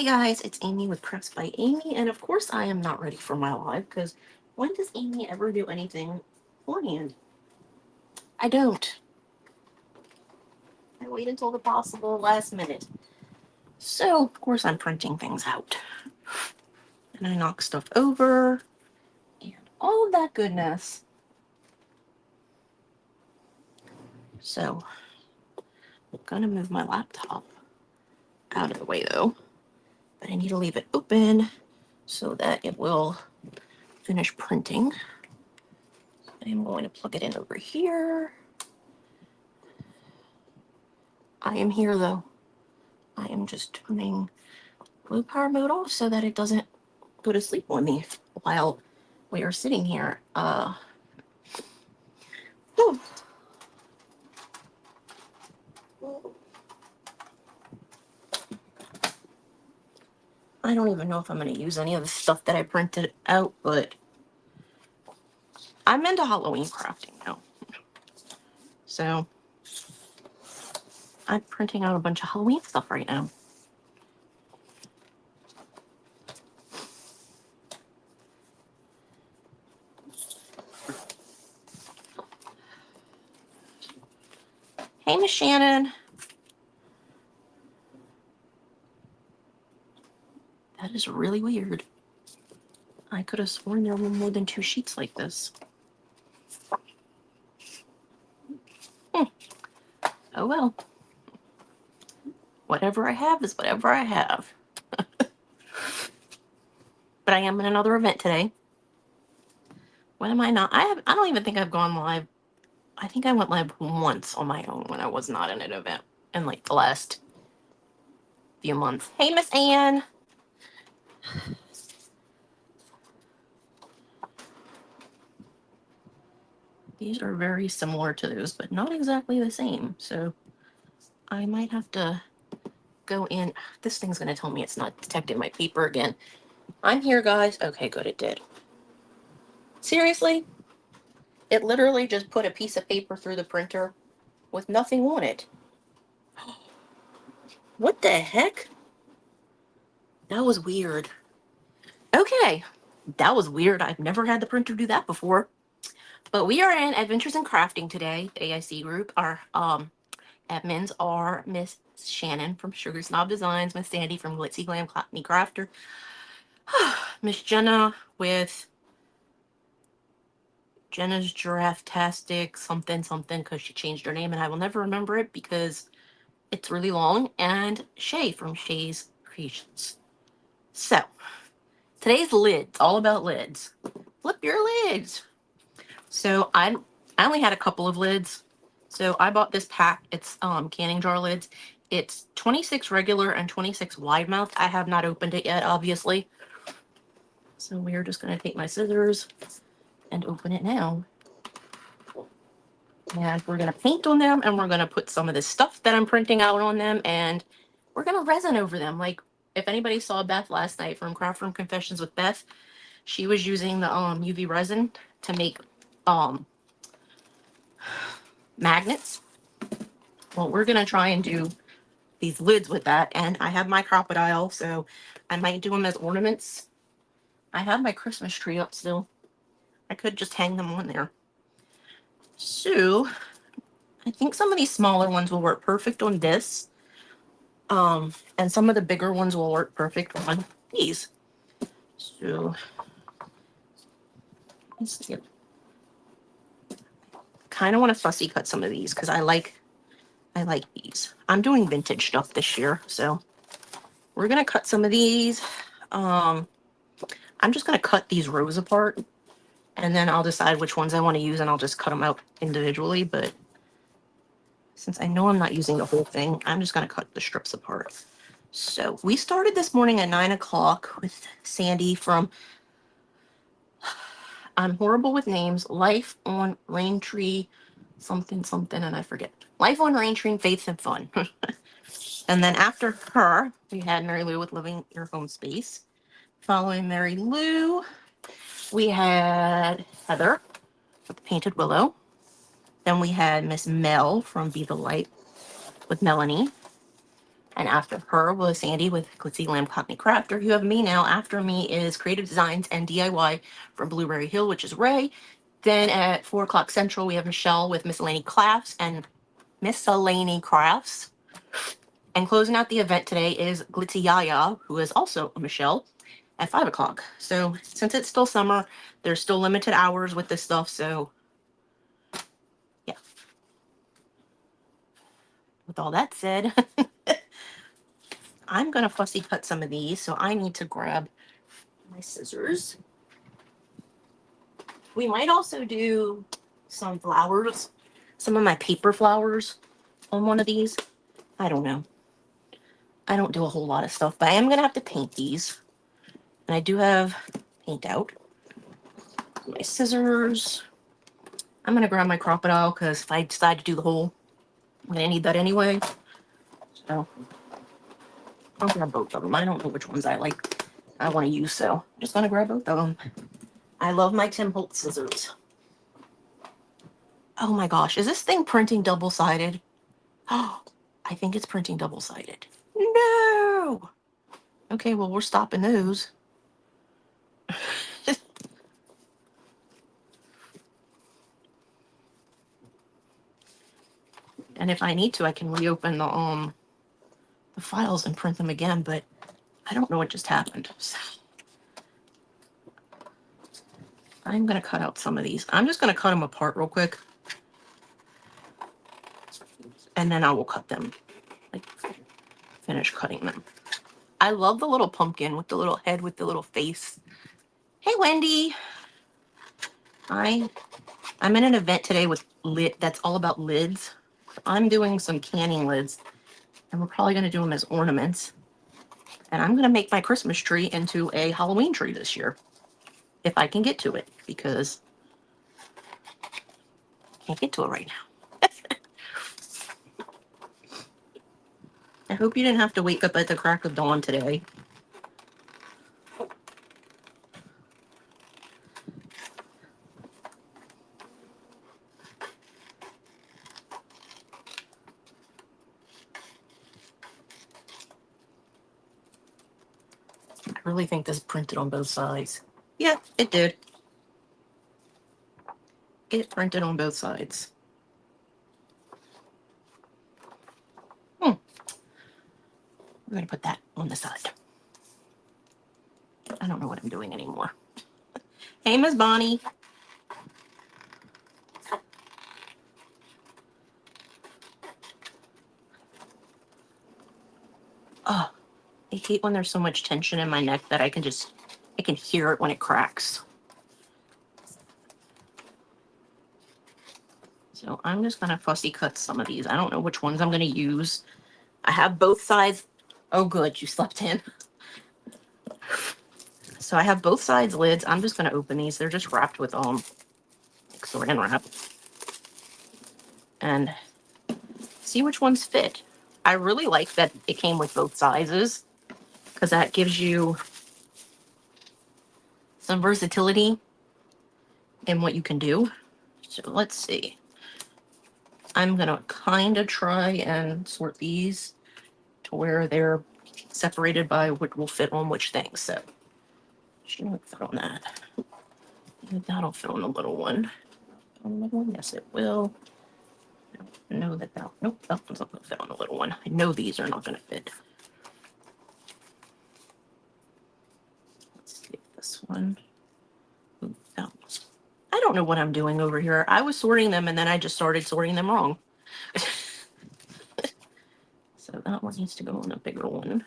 Hey guys, it's Amy with Crafts by Amy, and of course I am not ready for my live, because when does Amy ever do anything beforehand? I don't. I wait until the possible last minute. So, of course I'm printing things out. And I knock stuff over, and all of that goodness. So, I'm gonna move my laptop out of the way though, but I need to leave it open so that it will finish printing. I'm going to plug it in over here. I am here though. I am just turning blue power mode off so that it doesn't go to sleep on me while we are sitting here. Whew. I don't even know if I'm going to use any of the stuff that I printed out, but I'm into Halloween crafting now. So I'm printing out a bunch of Halloween stuff right now. Hey, Miss Shannon. That is really weird. I could have sworn there were more than 2 sheets like this. Oh well. Whatever I have is whatever I have. But I am in another event today. When am I not? I don't even think I've gone live. I think I went live once on my own when I was not in an event in like the last few months. Hey, Miss Anne. These are very similar to those, but not exactly the same. So I might have to go in. This thing's going to tell me it's not detecting my paper again. I'm here, guys. Okay, good, it did. Seriously? It literally just put a piece of paper through the printer with nothing on it. What the heck? That was weird. Okay, that was weird. I've never had the printer do that before. But we are in Adventures in Crafting today, the AIC group. Our admins are Miss Shannen from Sugar Snob Designs, Miss Sandie from Glitzy Glam Cockney Crafter, Miss Jenna with Jenna's Giraffe-tastic something something, because she changed her name and I will never remember it because it's really long, and Shay from Shay's Creations. So, today's lids, all about lids. Flip your lids. So I only had a couple of lids. So I bought this pack. It's canning jar lids. It's 26 regular and 26 wide mouth. I have not opened it yet, obviously. So we're just going to take my scissors and open it now. And we're going to paint on them, and we're going to put some of this stuff that I'm printing out on them, and we're going to resin over them. Like, if anybody saw Beth last night from Craft Room Confessions with Beth, she was using the UV resin to make magnets. Well, we're going to try and do these lids with that, and I have my crocodile, so I might do them as ornaments. I have my Christmas tree up still. I could just hang them on there. So I think some of these smaller ones will work perfect on this, and some of the bigger ones will work perfect on these. So let's see. Kind of want to fussy cut some of these because I like these. I'm doing vintage stuff this year, so we're gonna cut some of these. I'm just gonna cut these rows apart, and then I'll decide which ones I want to use, and I'll just cut them out individually. But since I know I'm not using the whole thing, I'm just gonna cut the strips apart. So we started this morning at 9 o'clock with Sandie from I'm horrible with names. Life on Rain Tree, something something, and I forget. Life on Rain Tree, Faith and Fun. And then after her, we had Mary Lou with Living Your Home Space. Following Mary Lou, we had Heather with the Painted Willow. Then we had Miss Mel from Be the Light with Melanie. And after her was Sandie with Glitzy Glam Cockney Crafter. You have me now. After me is Creative Designs and DIY from Blueberry Hill, which is Ray. Then at 4 o'clock Central, we have Michelle with Miscellany Crafts and Miscellany Crafts. And closing out the event today is Glitzy Yaya, who is also a Michelle, at 5 o'clock. So since it's still summer, there's still limited hours with this stuff. So yeah. With all that said, I'm going to fussy cut some of these. So I need to grab my scissors. We might also do some flowers, some of my paper flowers on one of these. I don't know. I don't do a whole lot of stuff, but I am going to have to paint these. And I do have paint out. My scissors. I'm going to grab my crocodile because if I decide to do the whole, I'm going to need that anyway. So I'll grab both of them. I don't know which ones I want to use, so I'm just going to grab both of them. I love my Tim Holtz scissors. Oh my gosh, is this thing printing double-sided? Oh, I think it's printing double-sided. No! Okay, well, we're stopping those. And if I need to, I can reopen the files and print them again, but I don't know what just happened. So I'm going to cut out some of these. I'm just going to cut them apart real quick. And then I will cut them. Like, finish cutting them. I love the little pumpkin with the little head with the little face. Hey, Wendy. I'm in an event today with that's all about lids. I'm doing some canning lids, and we're probably going to do them as ornaments. And I'm going to make my Christmas tree into a Halloween tree this year, if I can get to it, because I can't get to it right now. I hope you didn't have to wake up at the crack of dawn today. I really think this printed on both sides. Yeah, it did. It printed on both sides. I'm going to put that on the side. I don't know what I'm doing anymore. Hey, Miss Bonnie. Oh, I hate when there's so much tension in my neck that I can hear it when it cracks. So I'm just going to fussy cut some of these. I don't know which ones I'm going to use. I have both sides. Oh, good. You slept in. So I have both sides lids. I'm just going to open these. They're just wrapped with saran wrap. And see which ones fit. I really like that it came with both sizes, because that gives you some versatility in what you can do. So let's see. I'm going to kind of try and sort these to where they're separated by what will fit on which thing. So shouldn't fit on that. That'll fit on the little one. On the little one? Yes, it will. I know that nope, that one's not going to fit on the little one. I know these are not going to fit. Let's see this one. Ooh, that one's, I don't know what I'm doing over here. I was sorting them and then I just started sorting them wrong. So that one needs to go on the bigger one.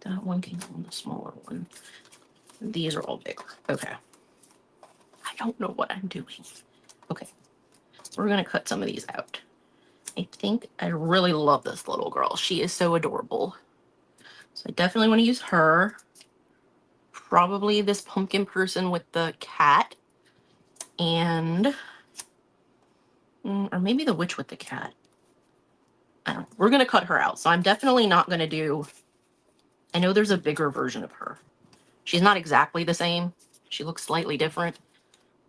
That one can go on the smaller one. These are all bigger. Okay. I don't know what I'm doing. Okay. We're going to cut some of these out. I think I really love this little girl. She is so adorable. So I definitely want to use her. Probably this pumpkin person with the cat. And, or maybe the witch with the cat. I don't know. We're going to cut her out. So I'm definitely not going to do, I know there's a bigger version of her. She's not exactly the same. She looks slightly different.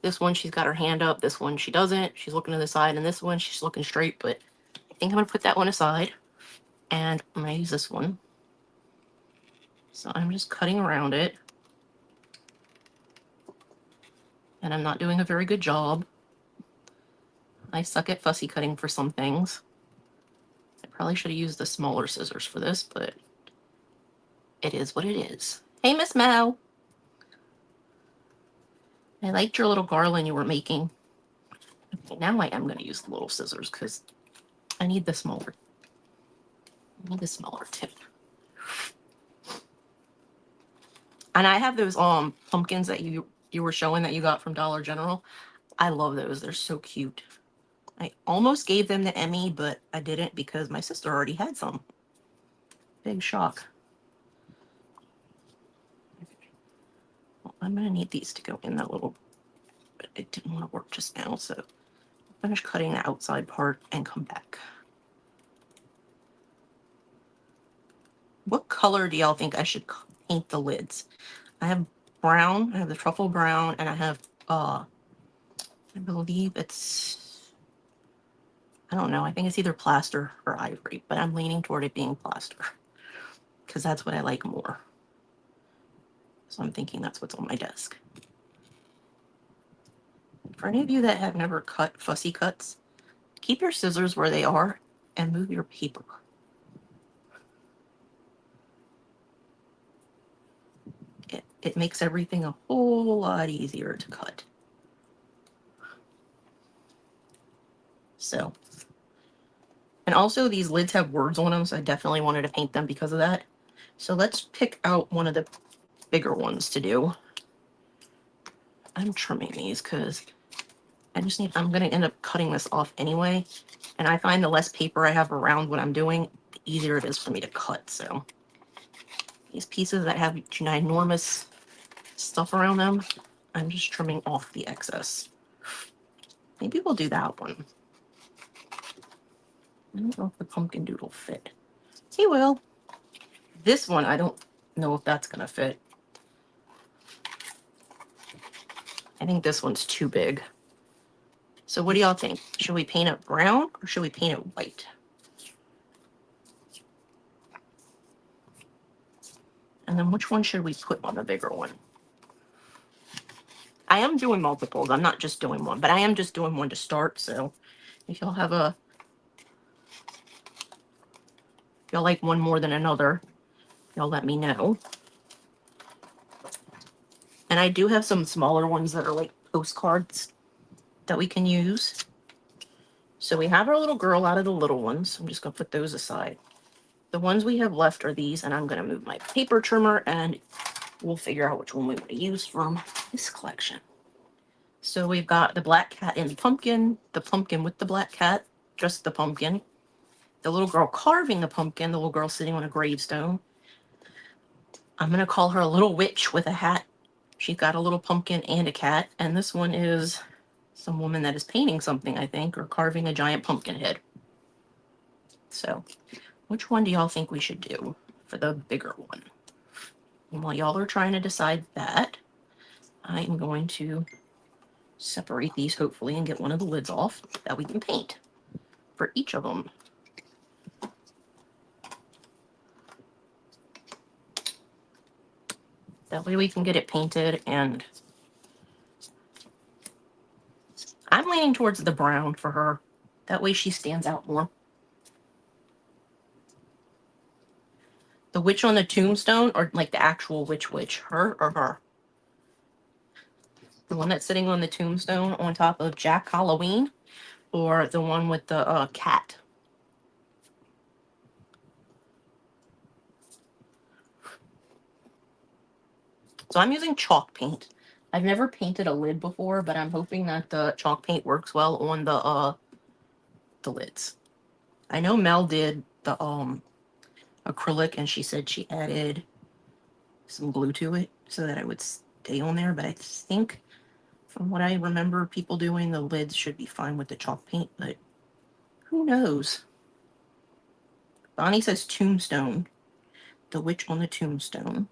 This one, she's got her hand up. This one, she doesn't. She's looking to the side. And this one, she's looking straight. But I think I'm going to put that one aside. And I'm going to use this one. So I'm just cutting around it. And I'm not doing a very good job. I suck at fussy cutting for some things. I probably should have used the smaller scissors for this, but it is what it is. Hey, Miss Mao. I liked your little garland you were making. Okay, now I am going to use the little scissors because I need the smaller tip. And I have those pumpkins that you were showing that you got from Dollar General. I love those. They're so cute. I almost gave them to Emmy, but I didn't because my sister already had some. Big shock. Well, I'm going to need these to go in that little, but it didn't want to work just now, so I'll finish cutting the outside part and come back. What color do y'all think I should paint the lids? I have brown, I have the truffle brown, and I have, I believe it's, I don't know, I think it's either plaster or ivory, but I'm leaning toward it being plaster because that's what I like more. So I'm thinking that's what's on my desk. For any of you that have never cut fussy cuts, keep your scissors where they are and move your paper. It makes everything a whole lot easier to cut. So, and also these lids have words on them, so I definitely wanted to paint them because of that. So let's pick out one of the bigger ones to do. I'm trimming these because I'm going to end up cutting this off anyway. And I find the less paper I have around what I'm doing, the easier it is for me to cut. So these pieces that have ginormous stuff around them, I'm just trimming off the excess. Maybe we'll do that one. I don't know if the pumpkin dude will fit. He will. This one, I don't know if that's going to fit. I think this one's too big. So what do y'all think? Should we paint it brown or should we paint it white? And then which one should we put on the bigger one? I am doing multiples. I'm not just doing one, but I am just doing one to start. So if y'all have y'all like one more than another, y'all let me know. And I do have some smaller ones that are like postcards that we can use. So we have our little girl out of the little ones. I'm just going to put those aside. The ones we have left are these, and I'm going to move my paper trimmer, and we'll figure out which one we want to use from this collection. So we've got the black cat and the pumpkin with the black cat, just the pumpkin, the little girl carving the pumpkin, the little girl sitting on a gravestone. I'm going to call her a little witch with a hat. She's got a little pumpkin and a cat, and this one is some woman that is painting something, I think, or carving a giant pumpkin head. So which one do y'all think we should do for the bigger one? And while y'all are trying to decide that, I am going to separate these hopefully and get one of the lids off that we can paint for each of them. That way we can get it painted, and I'm leaning towards the brown for her. That way she stands out more. The witch on the tombstone, or like the actual witch, her or her? The one that's sitting on the tombstone on top of Jack Halloween, or the one with the cat? So I'm using chalk paint. I've never painted a lid before, but I'm hoping that the chalk paint works well on the lids. I know Mel did the acrylic, and she said she added some glue to it so that it would stay on there, but I think from what I remember people doing, the lids should be fine with the chalk paint, but who knows? Bonnie says tombstone. The witch on the tombstone.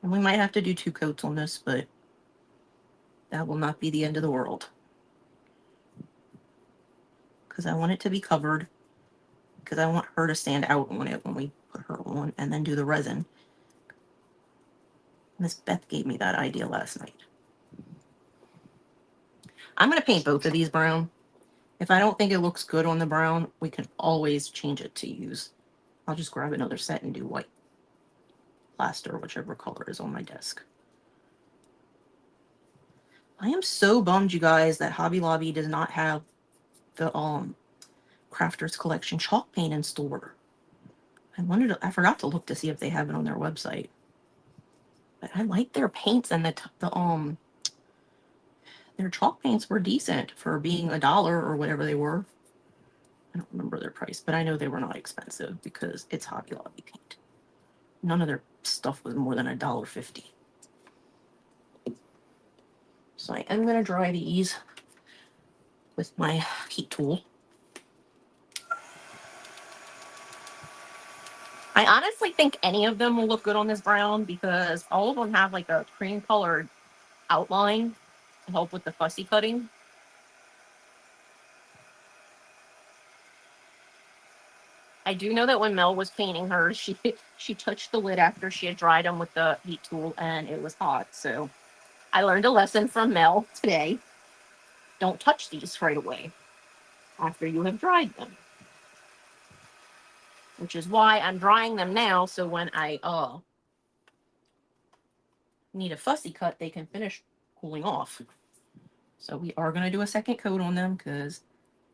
And we might have to do 2 coats on this, but that will not be the end of the world. Because I want it to be covered because I want her to stand out on it when we put her on and then do the resin. Miss Beth gave me that idea last night. I'm going to paint both of these brown. If I don't think it looks good on the brown, we can always change it to use. I'll just grab another set and do white plaster, whichever color is on my desk. I am so bummed, you guys, that Hobby Lobby does not have the Crafters Collection chalk paint in store. I forgot to look to see if they have it on their website. But I like their paints, and their chalk paints were decent for being $1 or whatever they were. I don't remember their price, but I know they were not expensive because it's Hobby Lobby paint. None of their stuff was more than $1.50. So I am going to dry these with my heat tool. I honestly think any of them will look good on this brown because all of them have like a cream colored outline to help with the fussy cutting. I do know that when Mel was painting hers, she touched the lid after she had dried them with the heat tool and it was hot. So I learned a lesson from Mel today. Don't touch these right away after you have dried them. Which is why I'm drying them now, so when I need a fussy cut, they can finish cooling off. So we are going to do a second coat on them because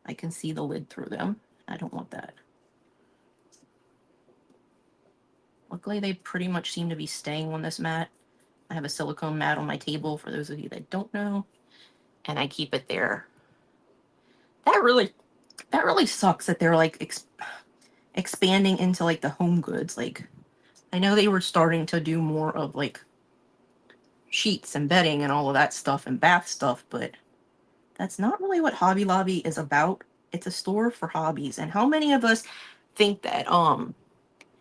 I can see the lid through them. I don't want that. Luckily, they pretty much seem to be staying on this mat. I have a silicone mat on my table, for those of you that don't know, and I keep it there. That really sucks that they're like expanding into like the home goods. Like, I know they were starting to do more of like sheets and bedding and all of that stuff and bath stuff, but that's not really what Hobby Lobby is about. It's a store for hobbies. And how many of us think that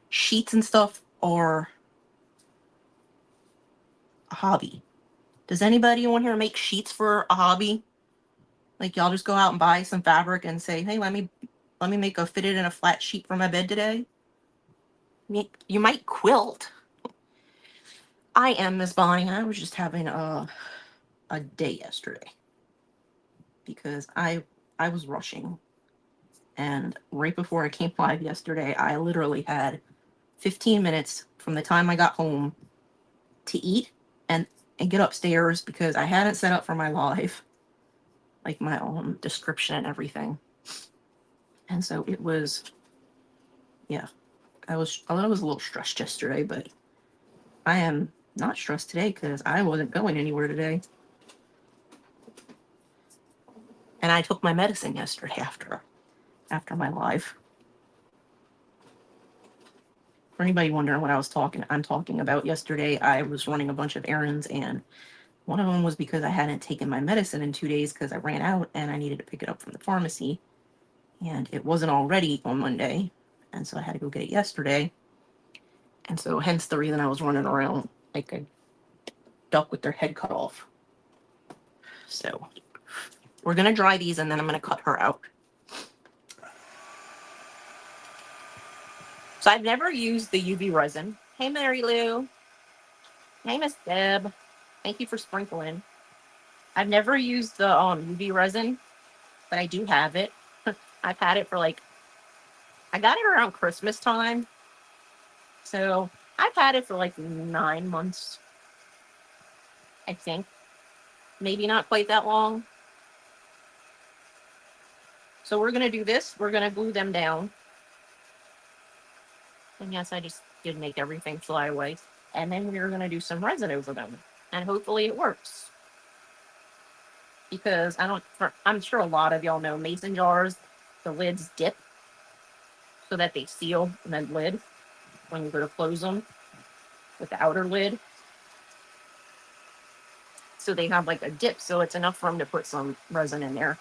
sheets and stuff are a hobby? Does anybody on here make sheets for a hobby? Like, y'all just go out and buy some fabric and say, hey, let me make a fitted and a flat sheet for my bed today? You might quilt. I am Miss Bonnie. I was just having a day yesterday because I was rushing, and right before I came live yesterday, I literally had 15 minutes from the time I got home to eat and get upstairs because I hadn't set up for my live, like my own description and everything. And so it was, yeah, I was a little stressed yesterday, but I am not stressed today because I wasn't going anywhere today. And I took my medicine yesterday after my live. For anybody wondering what I'm talking about yesterday, I was running a bunch of errands, and one of them was because I hadn't taken my medicine in 2 days because I ran out and I needed to pick it up from the pharmacy. And it wasn't all ready on Monday, and so I had to go get it yesterday. And so hence the reason I was running around like a duck with their head cut off. So we're going to dry these, and then I'm going to cut her out. So I've never used the UV resin. Hey, Mary Lou. Hey, Miss Deb. Thank you for sprinkling. I've never used the UV resin, but I do have it. I've had it for like, I got it around Christmas time. So I've had it for like 9 months, I think. Maybe not quite that long. So we're going to do this. We're going to glue them down. And yes, I just did make everything fly away. And then we're going to do some resin over them. And hopefully it works. Because I'm sure a lot of y'all know mason jars, the lids dip so that they seal in the lid when you go to close them with the outer lid. So they have like a dip, so it's enough for them to put some resin in there.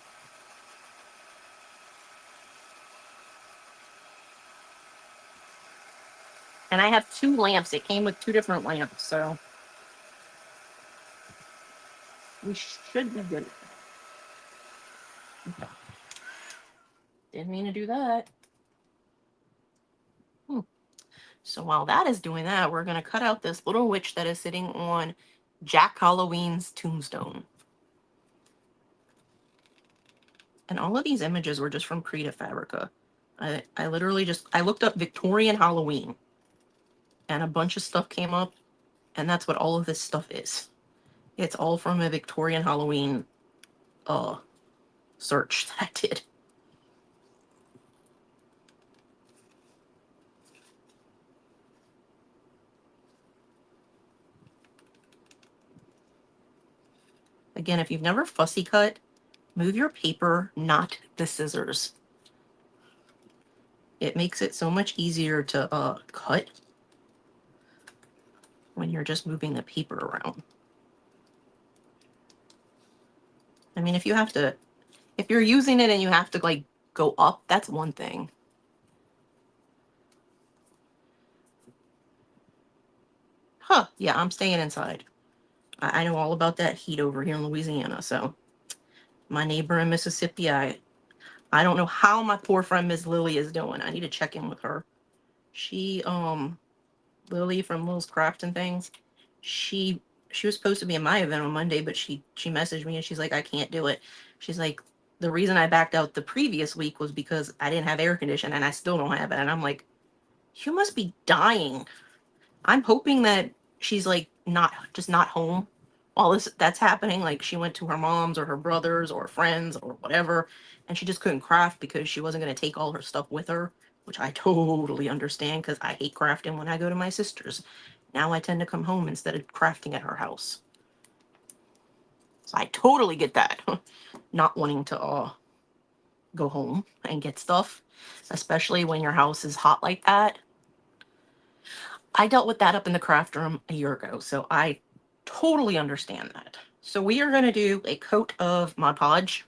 And I have 2 lamps. It came with 2 different lamps, so we should be good. Okay. Didn't mean to do that. So while that is doing that, we're going to cut out this little witch that is sitting on Jack Halloween's tombstone. And all of these images were just from Creative Fabrica. I literally just, I looked up Victorian Halloween and a bunch of stuff came up, and that's what all of this stuff is. It's all from a Victorian Halloween search that I did. Again, if you've never fussy cut, move your paper, not the scissors. It makes it so much easier to cut when you're just moving the paper around. I mean, if you're using it and you have to like go up, that's one thing. Huh, yeah, I'm staying inside. I know all about that heat over here in Louisiana, so my neighbor in Mississippi, I don't know how my poor friend Miss Lily is doing. I need to check in with her. She, Lily from Lil's Craft and Things, she was supposed to be in my event on Monday, but she messaged me and she's like, I can't do it. She's like, the reason I backed out the previous week was because I didn't have air conditioning and I still don't have it. And I'm like, you must be dying. I'm hoping that she's like not home while that's happening. Like she went to her mom's or her brother's or friends or whatever, and she just couldn't craft because she wasn't going to take all her stuff with her, which I totally understand because I hate crafting when I go to my sister's. Now I tend to come home instead of crafting at her house. So I totally get that. Not wanting to go home and get stuff, especially when your house is hot like that. I dealt with that up in the craft room a year ago, so I totally understand that. So we are going to do a coat of Mod Podge.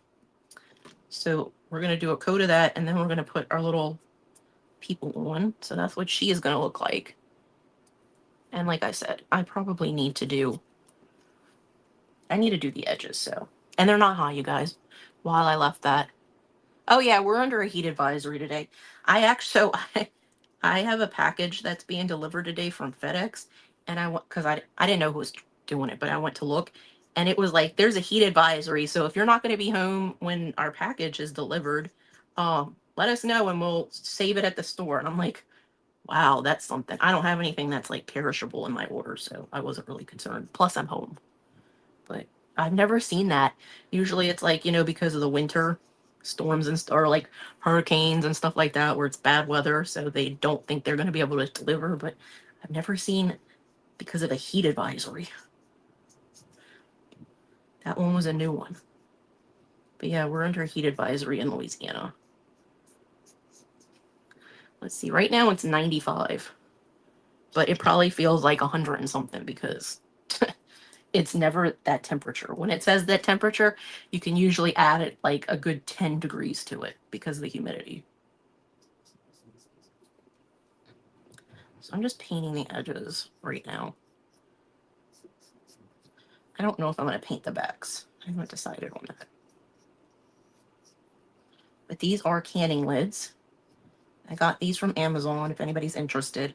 So we're going to do a coat of that, and then we're going to put our little people on. So that's what she is going to look like. And like I said, I probably need to do the edges, so. And they're not high, you guys, while I left that. Oh yeah, we're under a heat advisory today. I have a package that's being delivered today from FedEx, and because I didn't know who was doing it, but I went to look, and it was like, there's a heat advisory, so if you're not going to be home when our package is delivered, let us know and we'll save it at the store. And I'm like, wow, that's something. I don't have anything that's like perishable in my order, so I wasn't really concerned. Plus, I'm home. But I've never seen that. Usually it's like, because of the winter storms or like hurricanes and stuff like that where it's bad weather, so they don't think they're going to be able to deliver. But I've never seen because of a heat advisory. That one was a new one. But yeah, we're under a heat advisory in Louisiana. Let's see, right now it's 95. But it probably feels like 100 and something because it's never that temperature. When it says that temperature, you can usually add it like a good 10 degrees to it because of the humidity. So I'm just painting the edges right now. I don't know if I'm going to paint the backs. I haven't decided on that. But these are canning lids. I got these from Amazon if anybody's interested.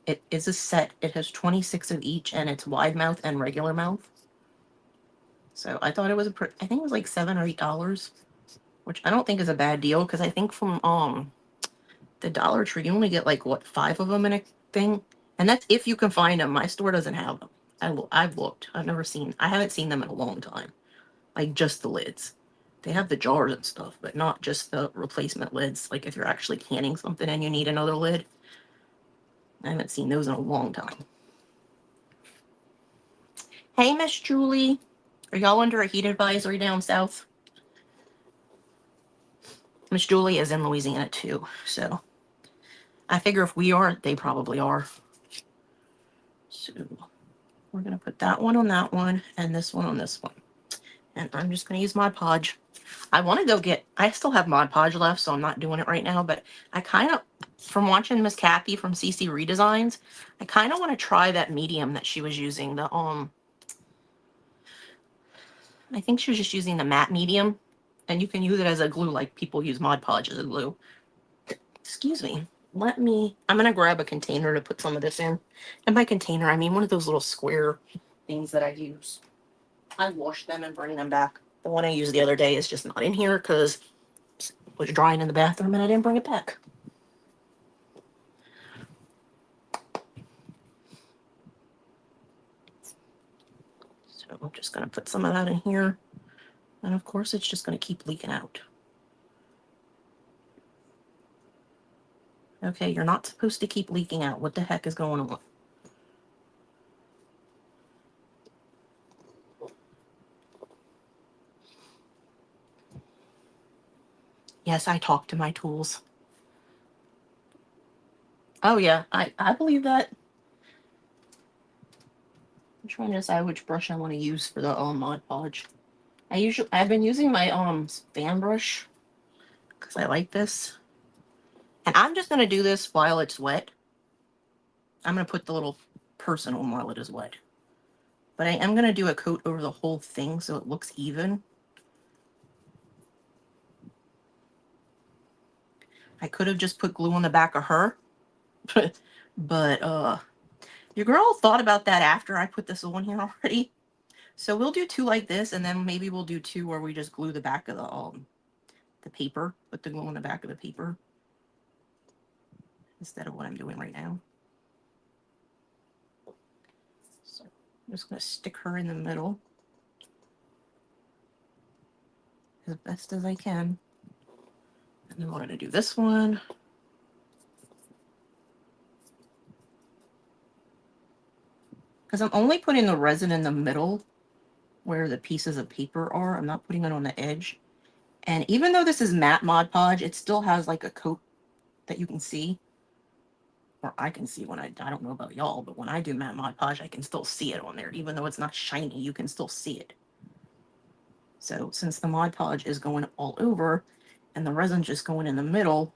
It is a set. It has 26 of each, and it's wide mouth and regular mouth. So I thought it was I think it was like $7 or $8, which I don't think is a bad deal because I think from the Dollar Tree you only get like what 5 of them in a thing, and that's if you can find them. My store doesn't have them. I've looked. I haven't seen them in a long time. Like just the lids. They have the jars and stuff, but not just the replacement lids. Like if you're actually canning something and you need another lid. I haven't seen those in a long time. Hey, Miss Julie. Are y'all under a heat advisory down south? Miss Julie is in Louisiana too, so I figure if we are, they probably are. So we're going to put that one on that one and this one on this one. And I'm just going to use Mod Podge. I want to go I still have Mod Podge left, so I'm not doing it right now, but I kind of, from watching Miss Kathy from CC Redesigns, I kind of want to try that medium that she was using, I think she was just using the matte medium, and you can use it as a glue like people use Mod Podge as a glue. Excuse me. I'm going to grab a container to put some of this in. And by container, I mean one of those little square things that I use. I wash them and bring them back. The one I used the other day is just not in here because it was drying in the bathroom and I didn't bring it back. So I'm just going to put some of that in here. And of course, it's just going to keep leaking out. Okay, you're not supposed to keep leaking out. What the heck is going on? Yes, I talk to my tools. Oh yeah, I believe that. I'm trying to decide which brush I want to use for the Mod Podge. I've been using my fan brush because I like this. And I'm just gonna do this while it's wet. I'm gonna put the little person on while it is wet. But I am gonna do a coat over the whole thing so it looks even. I could have just put glue on the back of her. But your girl thought about that after I put this on here already. So we'll do two like this, and then maybe we'll do two where we just glue the back of the paper, put the glue on the back of the paper instead of what I'm doing right now. So I'm just going to stick her in the middle as best as I can. And then we're going to do this one. Because I'm only putting the resin in the middle where the pieces of paper are. I'm not putting it on the edge. And even though this is matte Mod Podge, it still has like a coat that you can see. Or I can see when I don't know about y'all, but when I do matte Mod Podge, I can still see it on there. Even though it's not shiny, you can still see it. So since the Mod Podge is going all over and the resin's just going in the middle,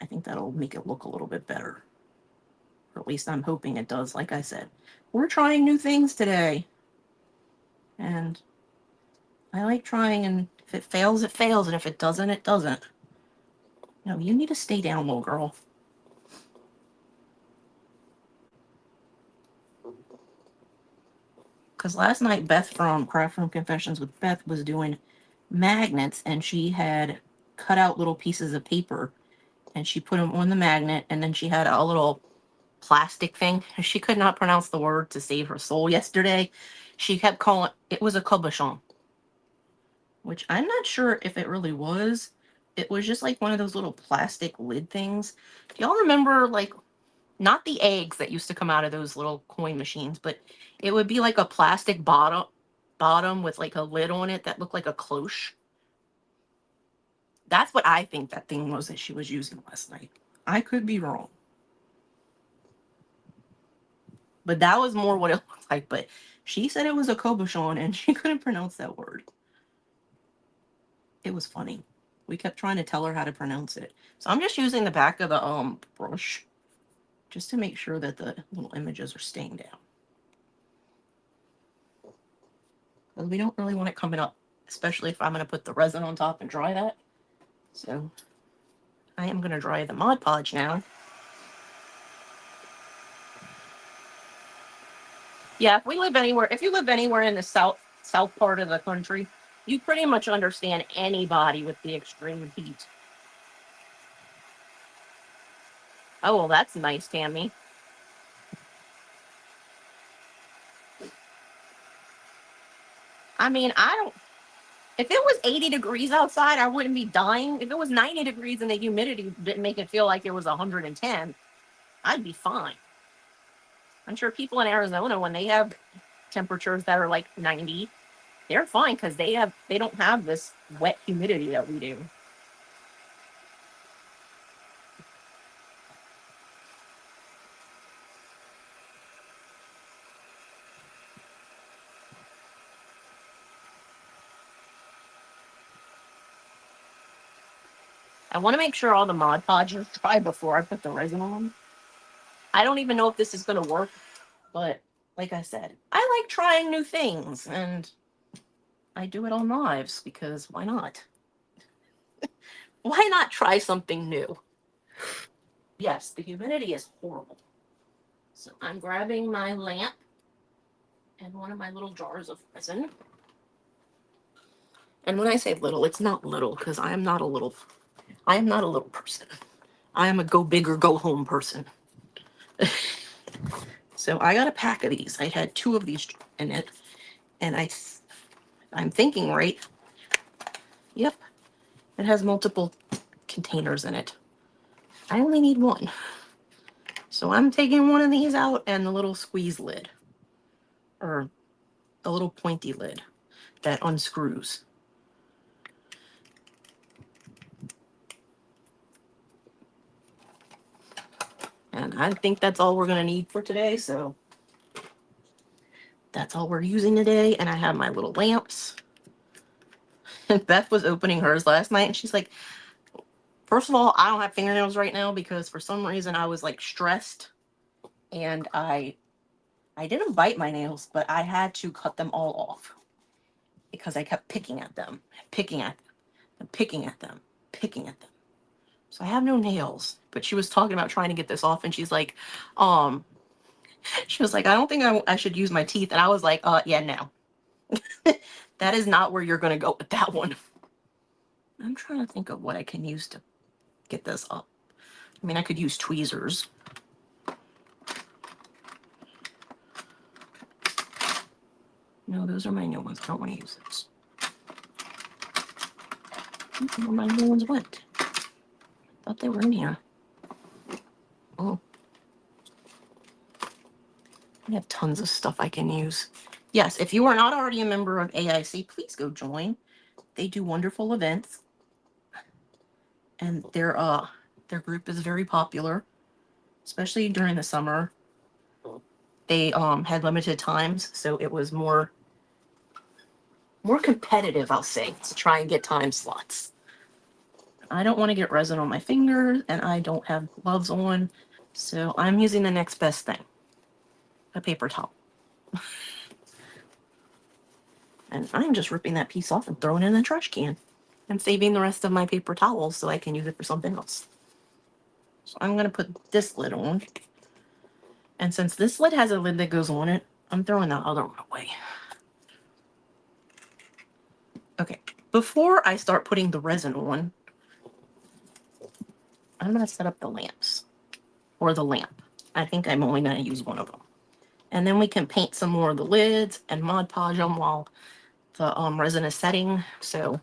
I think that'll make it look a little bit better. Or at least I'm hoping it does. Like I said, we're trying new things today. And I like trying, and if it fails, it fails. And if it doesn't, it doesn't. No, you need to stay down, little girl. Because last night, Beth from Craft Room Confessions with Beth was doing magnets, and she had cut out little pieces of paper, and she put them on the magnet, and then she had a little plastic thing. She could not pronounce the word to save her soul yesterday. She kept calling it was a cabochon, which I'm not sure if it really was. It was just like one of those little plastic lid things. Do y'all remember, like, not the eggs that used to come out of those little coin machines, but it would be like a plastic bottom with like a lid on it that looked like a cloche. That's what I think that thing was that she was using last night. I could be wrong. But that was more what it looked like. But she said it was a cabochon and she couldn't pronounce that word. It was funny. We kept trying to tell her how to pronounce it. So I'm just using the back of the brush just to make sure that the little images are staying down. Because we don't really want it coming up, especially if I'm going to put the resin on top and dry that. So I am going to dry the Mod Podge now. Yeah, if you live anywhere in the south part of the country, you pretty much understand anybody with the extreme heat. Oh, well, that's nice, Tammy. I mean, if it was 80 degrees outside, I wouldn't be dying. If it was 90 degrees and the humidity didn't make it feel like it was 110, I'd be fine. I'm sure people in Arizona, when they have temperatures that are like 90, they're fine because they don't have this wet humidity that we do. I want to make sure all the Mod Podge are dry before I put the resin on. I don't even know if this is going to work, but like I said, I like trying new things, and I do it on knives because why not? Why not try something new? Yes, the humidity is horrible. So I'm grabbing my lamp and one of my little jars of resin. And when I say little, it's not little because I am not a little person. I am a go big or go home person. So I got a pack of these. I had 2 of these in it, and I'm thinking right. Yep, it has multiple containers in it. I only need one. So I'm taking one of these out and the little squeeze lid, or the little pointy lid that unscrews. And I think that's all we're going to need for today, so that's all we're using today. And I have my little lamps. Beth was opening hers last night, and she's like, first of all, I don't have fingernails right now because for some reason I was like stressed, and I didn't bite my nails, but I had to cut them all off because I kept picking at them, picking at them, and picking at them, picking at them. So I have no nails. But she was talking about trying to get this off, and she's like, she was like, I don't think I should use my teeth. And I was like, yeah, no. That is not where you're going to go with that one. I'm trying to think of what I can use to get this up. I mean, I could use tweezers. No, those are my new ones. I don't want to use those. I don't know where my new ones went. I thought they were in here. Oh. I have tons of stuff I can use. Yes, if you are not already a member of AIC, please go join. They do wonderful events. And their group is very popular, especially during the summer. They had limited times, so it was more competitive, I'll say, to try and get time slots. I don't want to get resin on my fingers, and I don't have gloves on, so I'm using the next best thing, a paper towel. And I'm just ripping that piece off and throwing it in the trash can and saving the rest of my paper towels so I can use it for something else. So I'm going to put this lid on. And since this lid has a lid that goes on it, I'm throwing that other one away. Okay, before I start putting the resin on, I'm going to set up the lamps, or the lamp. I think I'm only going to use one of them. And then we can paint some more of the lids and Mod Podge them while the resin is setting. So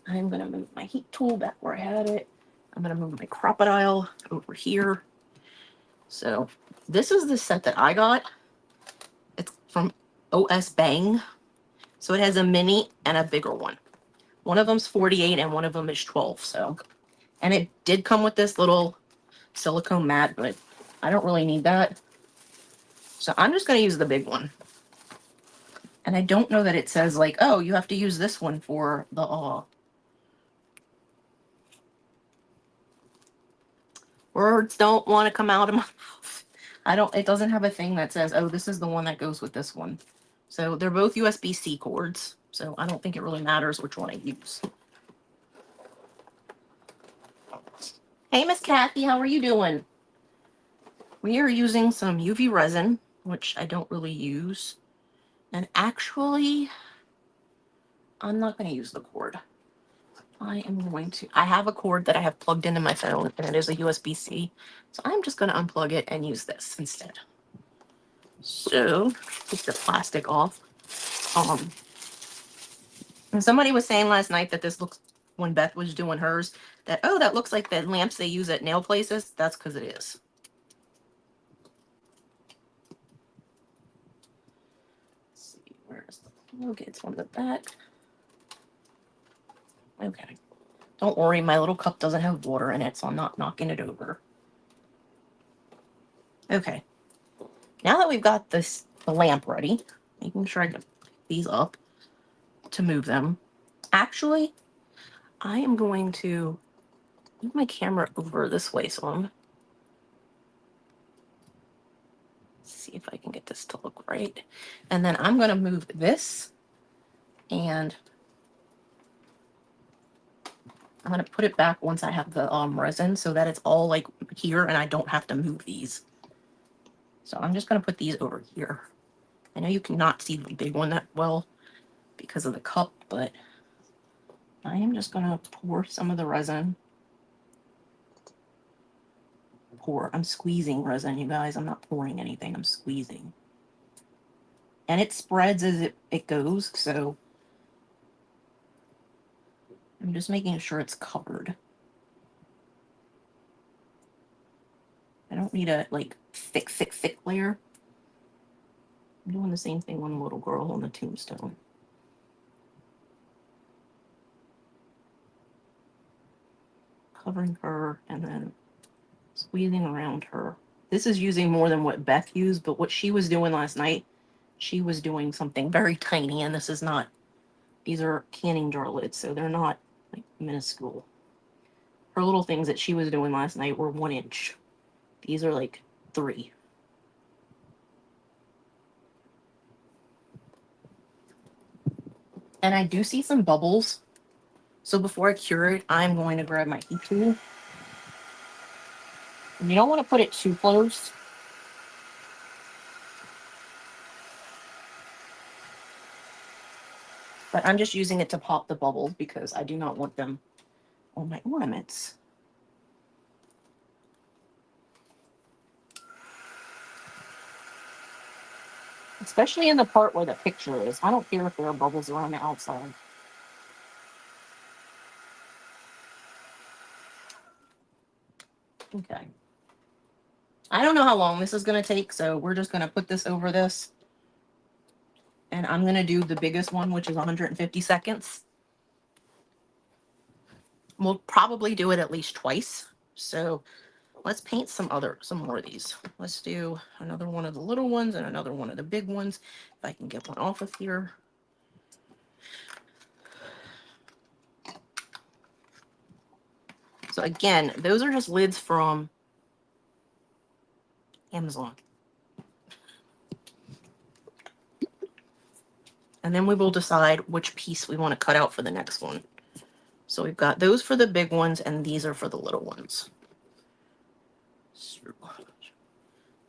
I'm going to move my heat tool back where I had it. I'm going to move my crocodile over here. So this is the set that I got. It's from OS Bang. So it has a mini and a bigger one. One of them's 48 and one of them is 12. So, and it did come with this little silicone mat, but I don't really need that. So I'm just going to use the big one. And I don't know that it says like, oh, you have to use this one for the words don't want to come out of my mouth. It doesn't have a thing that says, oh, this is the one that goes with this one. So they're both USB-C cords. So I don't think it really matters which one I use. Hey, Miss Kathy, how are you doing? We are using some UV resin, which I don't really use. And actually, I'm not going to use the cord. I have a cord that I have plugged into my phone, and it is a USB-C. So I'm just going to unplug it and use this instead. So, take the plastic off. And somebody was saying last night that this looks, when Beth was doing hers, that, oh, that looks like the lamps they use at nail places. That's because it is. Let's see, where's the plug? It's on the back. Okay. Don't worry, my little cup doesn't have water in it, so I'm not knocking it over. Okay. Now that we've got the lamp ready, making sure I can pick these up to move them. Actually, I am going to move my camera over this way, so I'm see if I can get this to look right. And then I'm going to move this and I'm going to put it back once I have the resin so that it's all like here and I don't have to move these. So I'm just going to put these over here. I know you cannot see the big one that well because of the cup, but I am just going to pour some of the resin. I'm squeezing resin, you guys. I'm not pouring anything. I'm squeezing. And it spreads as it goes, so I'm just making sure it's covered. I don't need a, like, thick layer. I'm doing the same thing on the little girl on the tombstone. Covering her and then squeezing around her. This is using more than what Beth used, but what she was doing last night, she was doing something very tiny, and this is not, these are canning jar lids, so they're not like minuscule. Her little things that she was doing last night were 1 inch. These are like 3. And I do see some bubbles. So before I cure it, I'm going to grab my heat tool. And you don't want to put it too close. But I'm just using it to pop the bubbles because I do not want them on my ornaments. Especially in the part where the picture is. I don't care if there are bubbles around the outside. Okay. I don't know how long this is going to take, so we're just going to put this over this. And I'm going to do the biggest one, which is 150 seconds. We'll probably do it at least twice. So let's paint some more of these. Let's do another one of the little ones and another one of the big ones. If I can get one off of here. So again, those are just lids from Amazon. And then we will decide which piece we want to cut out for the next one. So we've got those for the big ones, and these are for the little ones.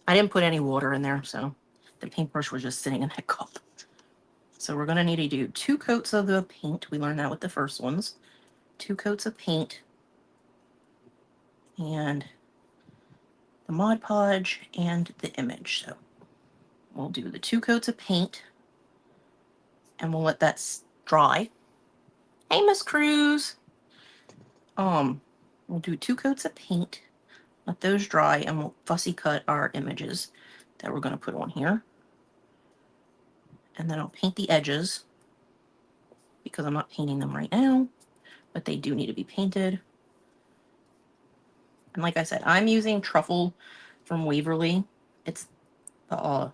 I didn't put any water in there, so the paintbrush was just sitting in that cup. So we're going to need to do 2 coats of the paint. We learned that with the first ones. 2 coats of paint. And the Mod Podge and the image. So we'll do the 2 coats of paint. And we'll let that dry. Hey, Miss Cruz. We'll do 2 coats of paint. Let those dry, and we'll fussy cut our images that we're going to put on here. And then I'll paint the edges because I'm not painting them right now, but they do need to be painted. And like I said, I'm using Truffle from Waverly. It's the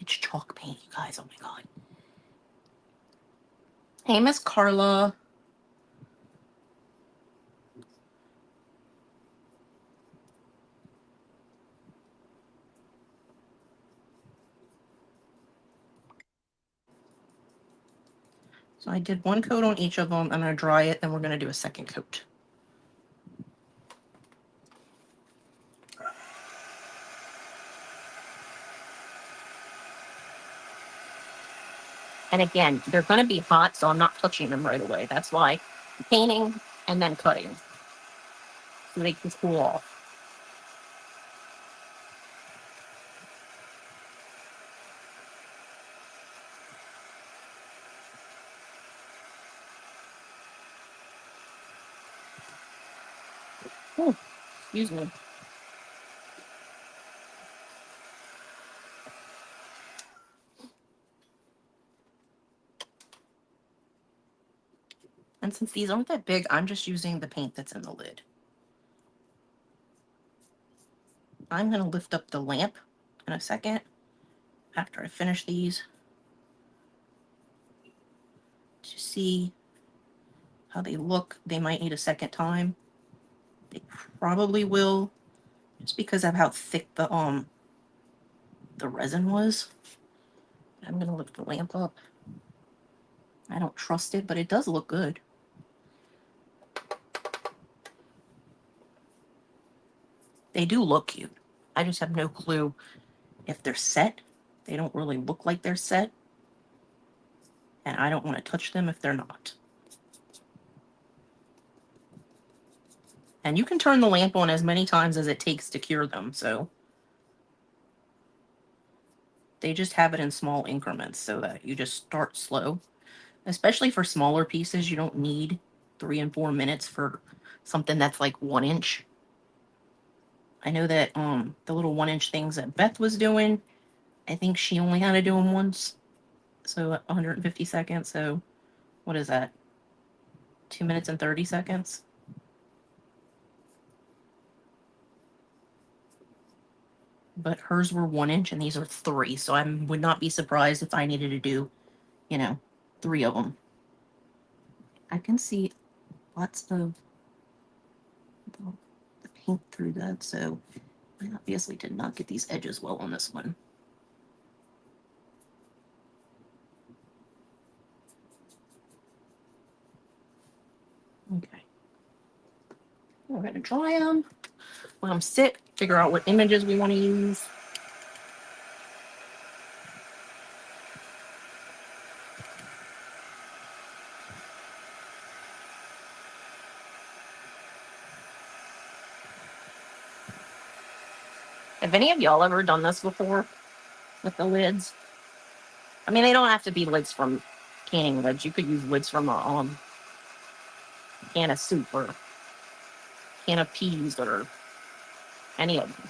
it's chalk paint, you guys. Oh my god. Hey, Miss Carla. So I did 1 coat on each of them. I'm going to dry it, then we're going to do a 2nd coat. And again, they're going to be hot, so I'm not touching them right away. That's why I'm painting and then cutting so they can cool off. Oh, excuse me. And since these aren't that big, I'm just using the paint that's in the lid. I'm going to lift up the lamp in a second after I finish these to see how they look. They might need a second time. They probably will, just because of how thick the resin was. I'm going to lift the lamp up. I don't trust it, but it does look good. They do look cute. I just have no clue if they're set. They don't really look like they're set. And I don't want to touch them if they're not. And you can turn the lamp on as many times as it takes to cure them, so they just have it in small increments so that you just start slow. Especially for smaller pieces, you don't need 3 and 4 minutes for something that's like 1 inch. I know that the little 1 inch things that Beth was doing, I think she only had to do them once. So 150 seconds. So what is that? 2 minutes and 30 seconds. But hers were 1 inch and these are 3. So I would not be surprised if I needed to do, 3 of them. I can see lots of the paint through that. So I obviously did not get these edges well on this one. Okay. We're going to dry them. Let them sit, figure out what images we want to use. Have any of y'all ever done this before with the lids? I mean, they don't have to be lids from canning lids. You could use lids from a can of soup or can of peas or any of them.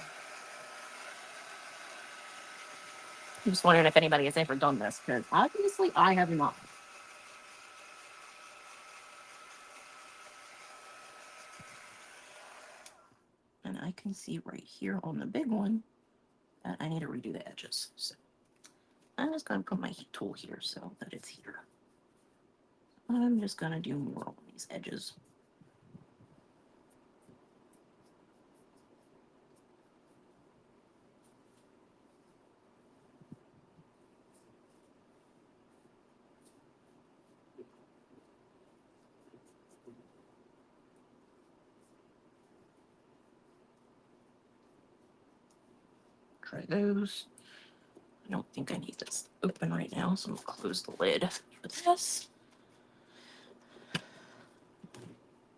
I'm just wondering if anybody has ever done this, because obviously I have not. And I can see right here on the big one that I need to redo the edges. So I'm just going to put my heat tool here so that it's here. I'm just going to do more on these edges. Try those. I don't think I need this open right now, so I'm going to close the lid for this.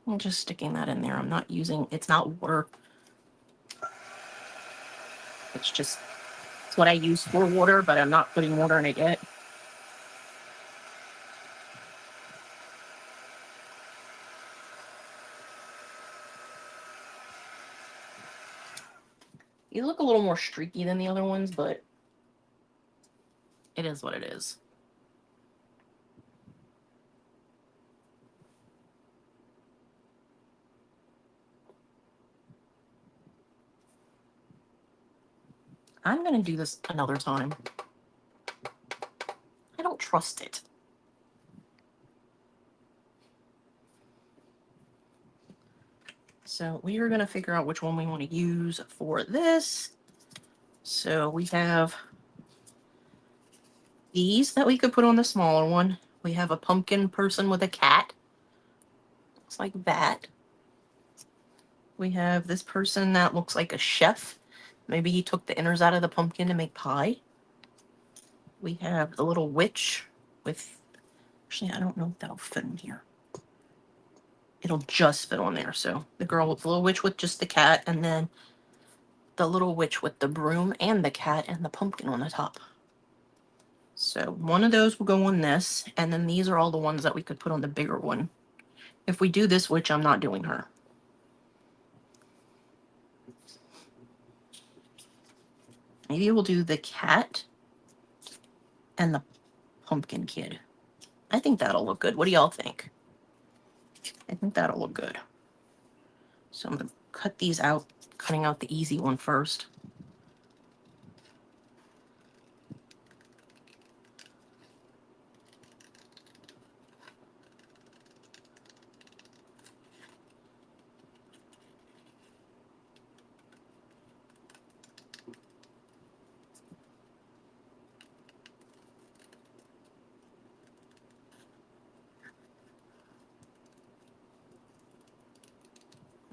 I'm just sticking that in there. I'm not using, it's not water. It's what I use for water, but I'm not putting water in it yet. These look a little more streaky than the other ones, but it is what it is. I'm going to do this another time. I don't trust it. So we are going to figure out which one we want to use for this. So we have these that we could put on the smaller one. We have a pumpkin person with a cat. Looks like that. We have this person that looks like a chef. Maybe he took the innards out of the pumpkin to make pie. We have the little witch with, actually, I don't know if that'll fit in here. It'll just fit on there. So the girl with the little witch with just the cat, and then the little witch with the broom and the cat and the pumpkin on the top. So one of those will go on this, and then these are all the ones that we could put on the bigger one. If we do this witch, I'm not doing her. Maybe we'll do the cat and the pumpkin kid. I think that'll look good. What do y'all think? I think that'll look good. So I'm going to cut these out, cutting out the easy one first.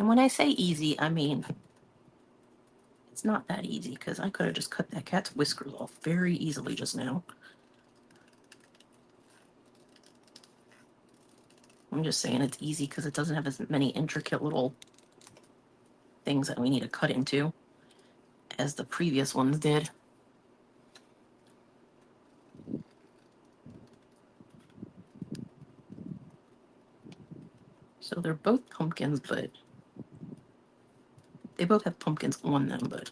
And when I say easy, I mean, it's not that easy, because I could have just cut that cat's whiskers off very easily just now. I'm just saying it's easy because it doesn't have as many intricate little things that we need to cut into as the previous ones did. So they're both pumpkins, but they both have pumpkins on them, but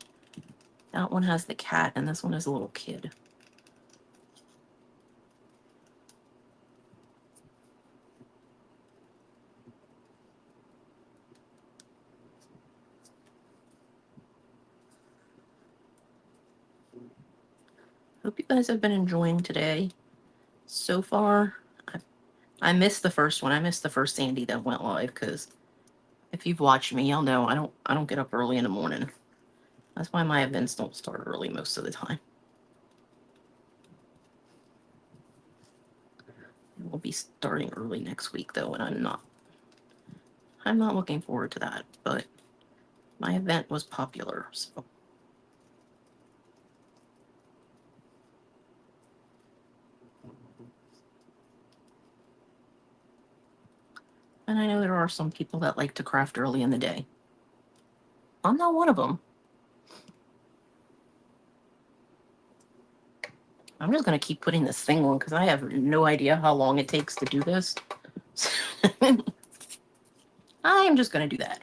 that one has the cat and this one has a little kid. Hope you guys have been enjoying today. So far, I missed the first one. I missed the first Sandie that went live, because if you've watched me, y'all know I don't get up early in the morning. That's why my events don't start early most of the time. We'll be starting early next week though, and I'm not looking forward to that, but my event was popular, so. And I know there are some people that like to craft early in the day. I'm not one of them. I'm just going to keep putting this thing on because I have no idea how long it takes to do this. I'm just going to do that.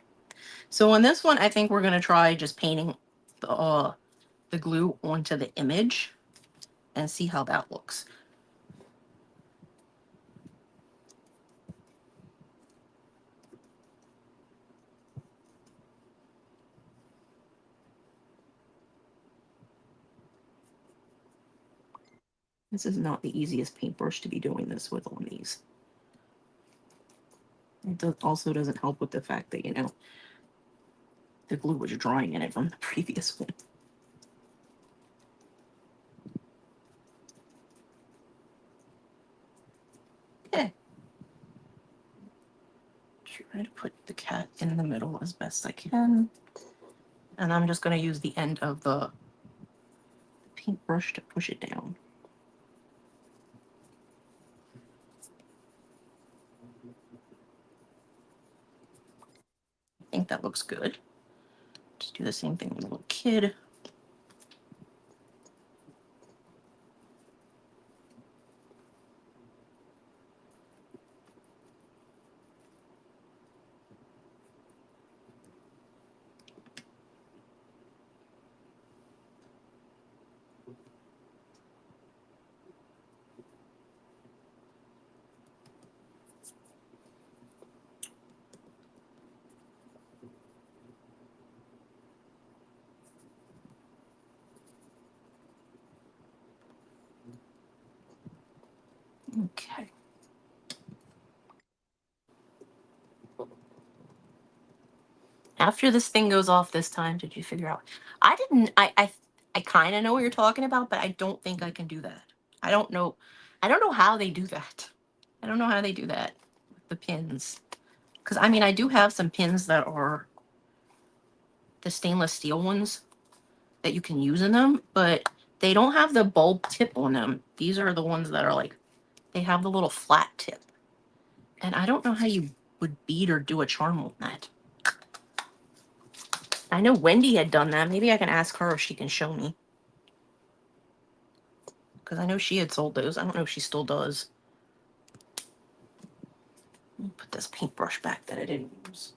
So on this one, I think we're going to try just painting the glue onto the image and see how that looks. This is not the easiest paintbrush to be doing this with on these. It also doesn't help with the fact that, you know, the glue was drying in it from the previous one. Okay. Try to put the cat in the middle as best I can. And I'm just going to use the end of the paintbrush to push it down. I think that looks good. Just do the same thing with the little kid. Okay. After this thing goes off this time, did you figure out? I kind of know what you're talking about, but I don't think I can do that. I don't know. I don't know how they do that. I don't know how they do that with the pins. Because, I mean, I do have some pins that are the stainless steel ones that you can use in them, but they don't have the bulb tip on them. These are the ones that are like, they have the little flat tip. And I don't know how you would bead or do a charm on that. I know Wendy had done that. Maybe I can ask her if she can show me. Because I know she had sold those. I don't know if she still does. Let me put this paintbrush back that I didn't use.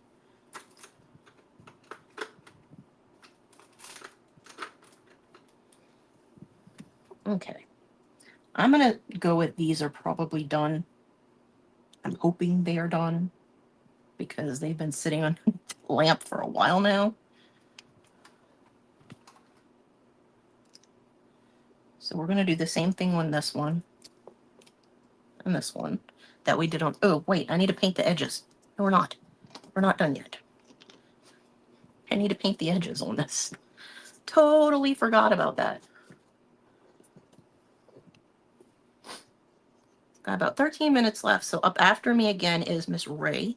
Okay. I'm going to go with these are probably done. I'm hoping they are done because they've been sitting on the lamp for a while now. So we're going to do the same thing on this one and this one that we did on... Oh, wait, I need to paint the edges. No, we're not. We're not done yet. I need to paint the edges on this. Totally forgot about that. Got about 13 minutes left. So up after me again is Miss Ray.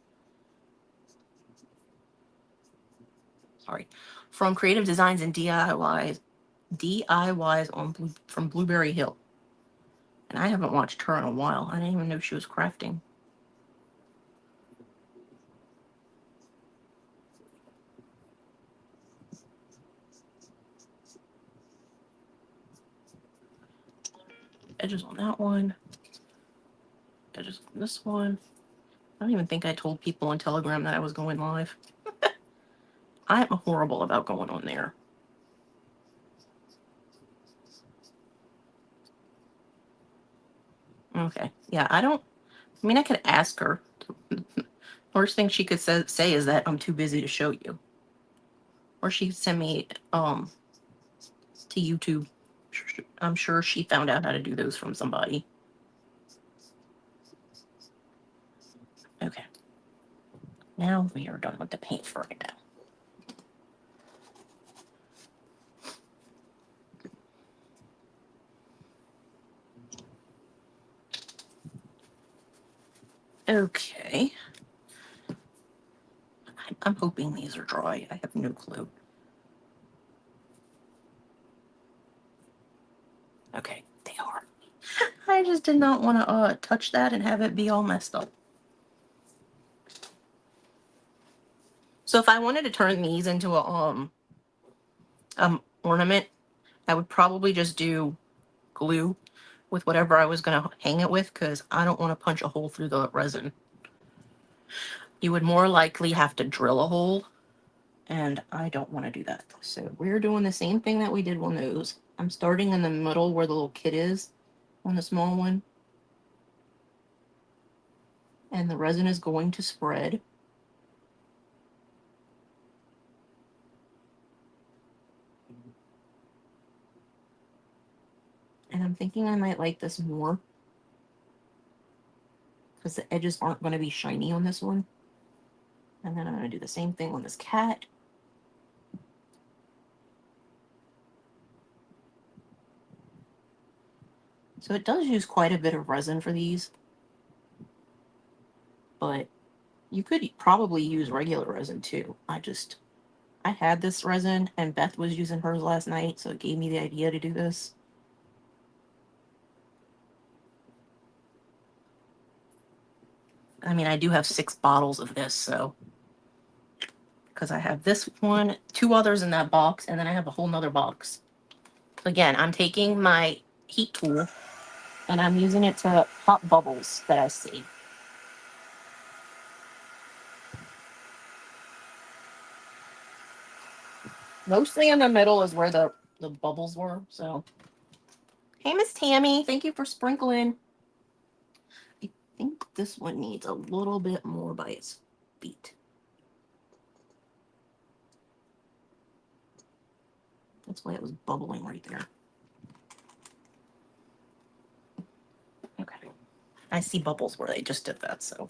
from Creative Designs and DIYs from Blueberry Hill. And I haven't watched her in a while. I didn't even know she was crafting. Edges on that one. Edges on this one. I don't even think I told people on Telegram that I was going live. I'm horrible about going on there. Okay. Yeah, I mean, I could ask her. Worst thing she could say is that I'm too busy to show you. Or she could send me to YouTube. I'm sure she found out how to do those from somebody. Okay. Now we are done with the paint for right now. Okay. I'm hoping these are dry. I have no clue. Okay, they are. I just did not want to touch that and have it be all messed up. So if I wanted to turn these into a ornament, I would probably just do glue with whatever I was going to hang it with, because I don't want to punch a hole through the resin. You would more likely have to drill a hole, and I don't want to do that. So we're doing the same thing that we did on those. I'm starting in the middle where the little kid is on the small one. And the resin is going to spread. And I'm thinking I might like this more, because the edges aren't going to be shiny on this one. And then I'm going to do the same thing on this cat. So it does use quite a bit of resin for these, but you could probably use regular resin too. I had this resin and Beth was using hers last night, so it gave me the idea to do this. I mean, I do have 6 bottles of this, so, because I have this one, 2 others in that box, and then I have a whole nother box. Again, I'm taking my heat tool and I'm using it to pop bubbles that I see. Mostly in the middle is where the bubbles were, so. Hey, Miss Tammy, thank you for sprinkling. I think this one needs a little bit more by its feet. That's why it was bubbling right there. Okay. I see bubbles where they just did that, so.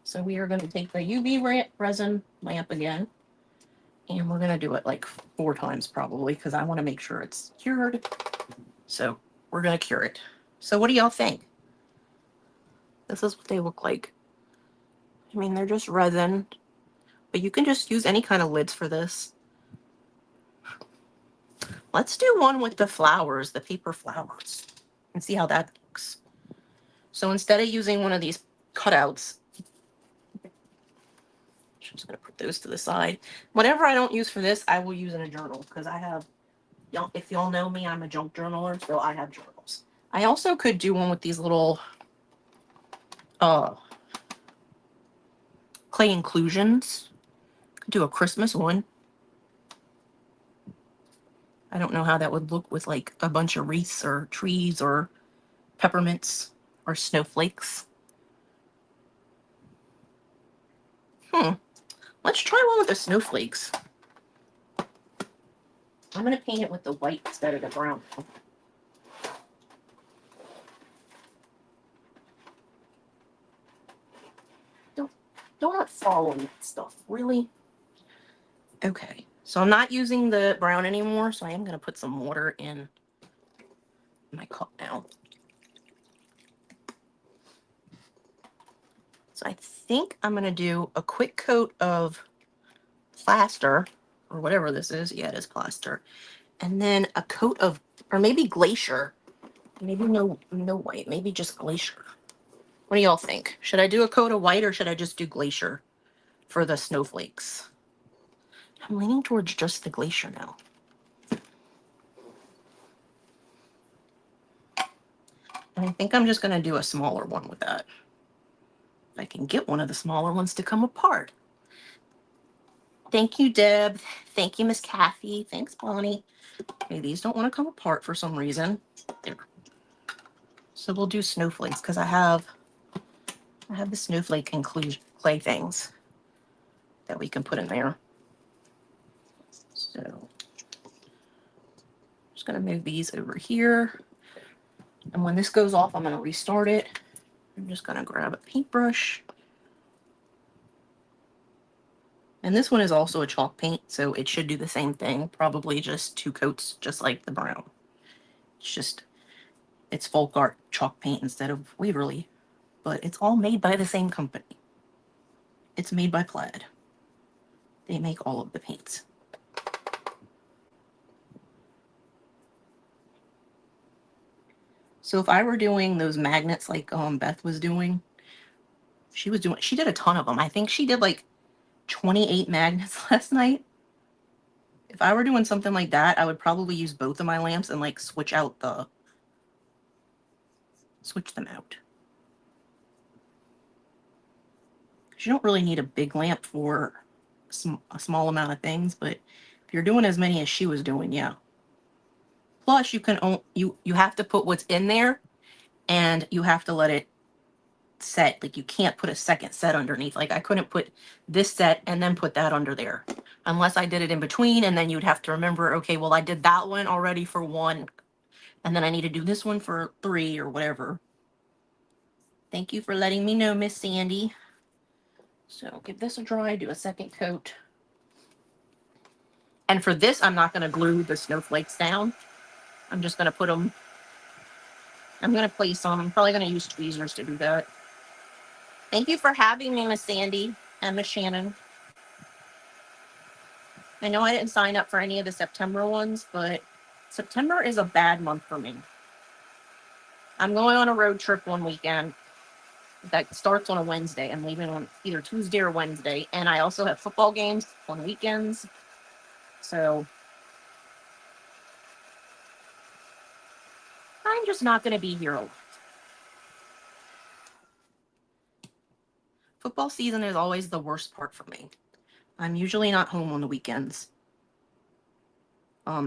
So we are going to take the UV resin lamp again, and we're going to do it like 4 times probably, because I want to make sure it's cured. So we're going to cure it. So what do y'all think? This is what they look like. I mean, they're just resin, but you can just use any kind of lids for this. Let's do one with the flowers, the paper flowers, and see how that looks. So instead of using one of these cutouts, I'm just going to put those to the side. Whatever I don't use for this, I will use in a journal, because I have, if y'all know me, I'm a junk journaler, so I have journals. I also could do one with these little clay inclusions. Could do a Christmas one. I don't know how that would look with like a bunch of wreaths or trees or peppermints or snowflakes. Let's try one with the snowflakes. I'm going to paint it with the white instead of the brown. Don't follow that stuff, really. Okay, so I'm not using the brown anymore, so I am going to put some water in my cup now. So I think I'm going to do a quick coat of plaster, or whatever this is. Yeah, it is plaster. And then a coat of, or maybe glacier. Maybe no white, maybe just glacier. What do y'all think? Should I do a coat of white or should I just do glacier for the snowflakes? I'm leaning towards just the glacier now. And I think I'm just going to do a smaller one with that. If I can get one of the smaller ones to come apart. Thank you, Deb. Thank you, Miss Kathy. Thanks, Bonnie. Okay, these don't want to come apart for some reason. There. So we'll do snowflakes because I have the snowflake clay things that we can put in there. So I'm just going to move these over here. And when this goes off, I'm going to restart it. I'm just going to grab a paintbrush. And this one is also a chalk paint, so it should do the same thing. Probably just 2 coats, just like the brown. It's folk art chalk paint instead of Waverly. But it's all made by the same company. It's made by Plaid. They make all of the paints. So if I were doing those magnets like Beth was doing, she did a ton of them. I think she did like 28 magnets last night. If I were doing something like that, I would probably use both of my lamps and like switch them out. Because you don't really need a big lamp for a small amount of things, but if you're doing as many as she was doing, yeah. Plus, you have to put what's in there, and you have to let it set. Like, you can't put a second set underneath. Like, I couldn't put this set and then put that under there unless I did it in between, and then you'd have to remember, okay, well, I did that one already for 1, and then I need to do this one for 3 or whatever. Thank you for letting me know, Miss Sandie. So give this a dry, do a second coat. And for this, I'm not going to glue the snowflakes down. I'm just going to put them, I'm going to place them. I'm probably going to use tweezers to do that. Thank you for having me, Miss Sandie and Miss Shannen. I know I didn't sign up for any of the September ones, but September is a bad month for me. I'm going on a road trip one weekend that starts on a Wednesday. I'm leaving on either Tuesday or Wednesday. And I also have football games on weekends. So I'm just not going to be here a lot. Football season is always the worst part for me. I'm usually not home on the weekends.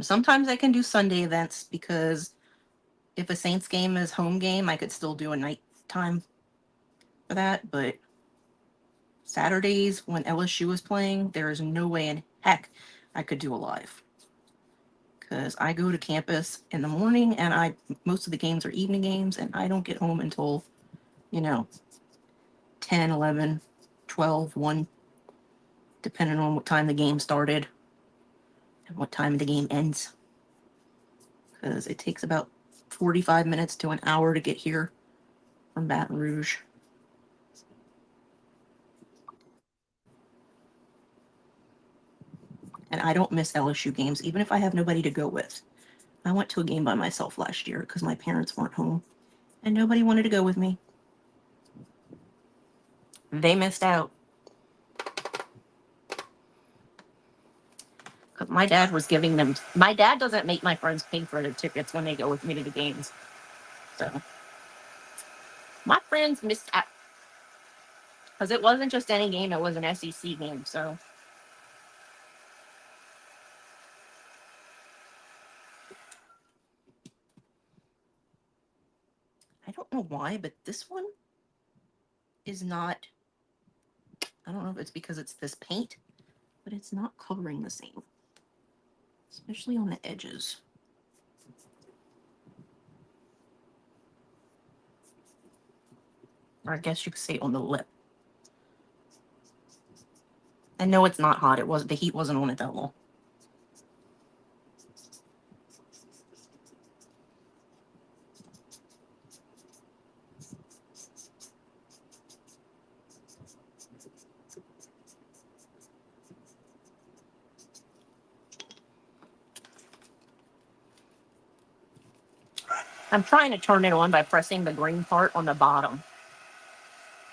Sometimes I can do Sunday events because if a Saints game is home game, I could still do a night time for that. But Saturdays when LSU is playing, there is no way in heck I could do a live. Because I go to campus in the morning and most of the games are evening games and I don't get home until, 10, 11, 12, 1, depending on what time the game started and what time the game ends. Because it takes about 45 minutes to an hour to get here from Baton Rouge. And I don't miss LSU games, even if I have nobody to go with. I went to a game by myself last year because my parents weren't home and nobody wanted to go with me. They missed out. Because my dad was giving them. My dad doesn't make my friends pay for their tickets when they go with me to the games. So my friends missed out. Because it wasn't just any game, it was an SEC game. So I don't know why, but this one is not. I don't know if it's because it's this paint, but it's not coloring the same. Especially on the edges. Or I guess you could say on the lip. And no, it's not hot. The heat wasn't on it that long. I'm trying to turn it on by pressing the green part on the bottom,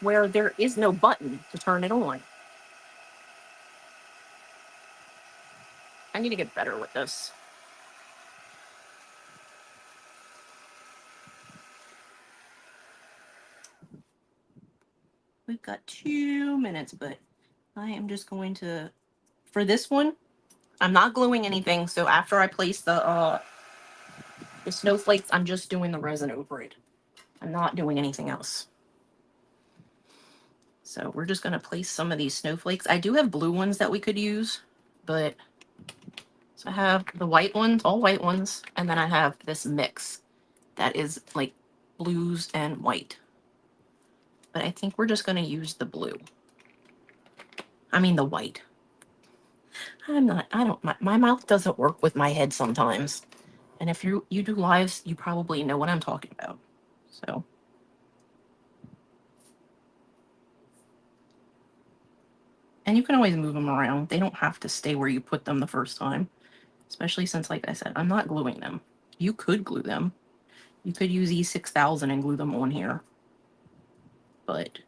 where there is no button to turn it on. I need to get better with this. We've got 2 minutes, but I am just going to, for this one, I'm not gluing anything. So after I place the snowflakes, I'm just doing the resin over it. I'm not doing anything else. So we're just going to place some of these snowflakes. I do have blue ones that we could use, but so I have the white ones, all white ones, and then I have this mix that is like blues and white. But I think we're just going to use the blue. I mean the white. My mouth doesn't work with my head sometimes. And if you do lives, you probably know what I'm talking about. So. And you can always move them around. They don't have to stay where you put them the first time. Especially since, like I said, I'm not gluing them. You could glue them. You could use E6000 and glue them on here. But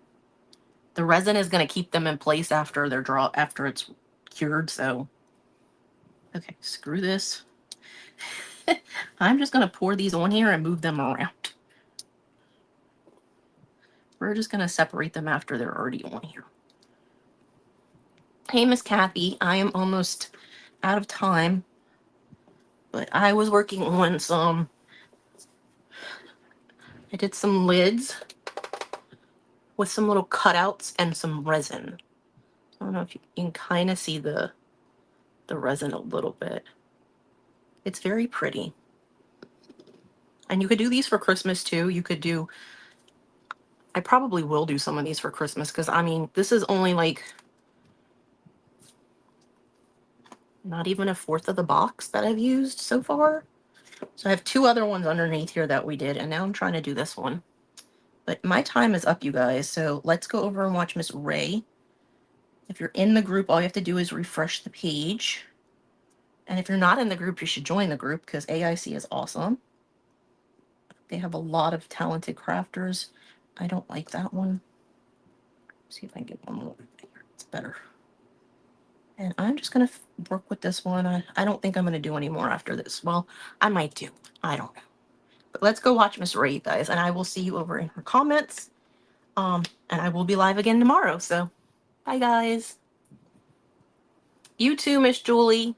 the resin is going to keep them in place after after it's cured, so. Okay, screw this. I'm just going to pour these on here and move them around. We're just going to separate them after they're already on here. Hey, Miss Kathy, I am almost out of time, but I was working on some, I did some lids with some little cutouts and some resin. I don't know if you can kind of see the resin a little bit. It's very pretty. And you could do these for Christmas too. You could do, I probably will do some of these for Christmas because, I mean, this is only like not even a fourth of the box that I've used so far. So I have 2 other ones underneath here that we did, and now I'm trying to do this one. But my time is up, you guys, so let's go over and watch Miss Ray. If you're in the group, all you have to do is refresh the page. And if you're not in the group, you should join the group because AIC is awesome. They have a lot of talented crafters. I don't like that one. Let's see if I can get one more. It's better. And I'm just going to work with this one. I don't think I'm going to do any more after this. Well, I might do. I don't know. But let's go watch Miss Ray, guys, and I will see you over in her comments. And I will be live again tomorrow. So, bye, guys. You too, Miss Julie.